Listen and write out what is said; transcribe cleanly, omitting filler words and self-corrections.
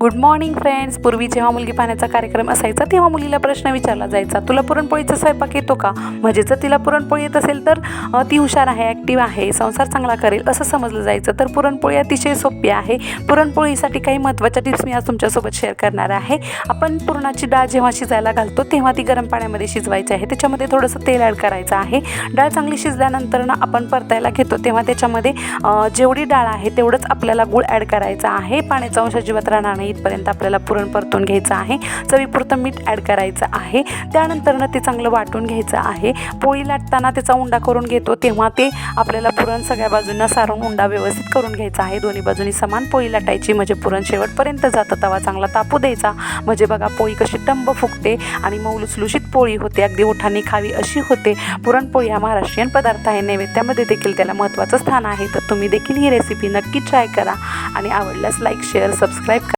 Good morning friends. पूर्वी जेव्हा मुलगी पाहण्याचा कार्यक्रम असायचा तेव्हा मुलीला प्रश्न विचारला जायचा, तुला पुरणपोळीचा स्वयंपाक येतो का? म्हणजे जर तिला पुरणपोळी येत असेल तर ती हुशार आहे, ॲक्टिव्ह आहे, संसार चांगला करेल असं समजलं जायचं. तर पुरणपोळी अतिशय सोपी आहे. पुरणपोळीसाठी काही महत्त्वाच्या टिप्स मी आज तुमच्यासोबत शेअर करणार आहे. आपण पुरणाची डाळ जेव्हा शिजायला घालतो तेव्हा ती गरम पाण्यामध्ये शिजवायची आहे. त्याच्यामध्ये थोडंसं तेल ॲड करायचं आहे. डाळ चांगली शिजल्यानंतर आपण परतायला घेतो तेव्हा त्याच्यामध्ये जेवढी डाळ आहे तेवढंच आपल्याला गूळ ॲड करायचा आहे. पाण्याचा अंश अजिबात राहणार नाही इथपर्यंत आपल्याला पुरण परतून घ्यायचं आहे. चवीपुरतं मीठ ॲड करायचं आहे. त्यानंतरनं ते चांगलं वाटून घ्यायचं आहे. पोळी लाटताना त्याचा उंडा करून घेतो तेव्हा ते आपल्याला पुरण सगळ्या बाजूंना सारून उंडा व्यवस्थित करून घ्यायचा आहे. दोन्ही बाजूनी समान पोळी लाटायची म्हणजे पुरण शेवटपर्यंत जातं. तवा चांगला तापू द्यायचा म्हणजे बघा पोळी कशी टंब फुगते आणि मऊ लुसलुशीत पोळी होते, अगदी ओठांनी खावी अशी होते. पुरणपोळी हा महाराष्ट्रीयन पदार्थ आहे. नैवेद्यामध्ये देखील त्याला महत्त्वाचं स्थान आहे. तर तुम्ही देखील ही रेसिपी नक्की ट्राय करा आणि आवडल्यास लाईक, शेअर, सबस्क्राईब करा.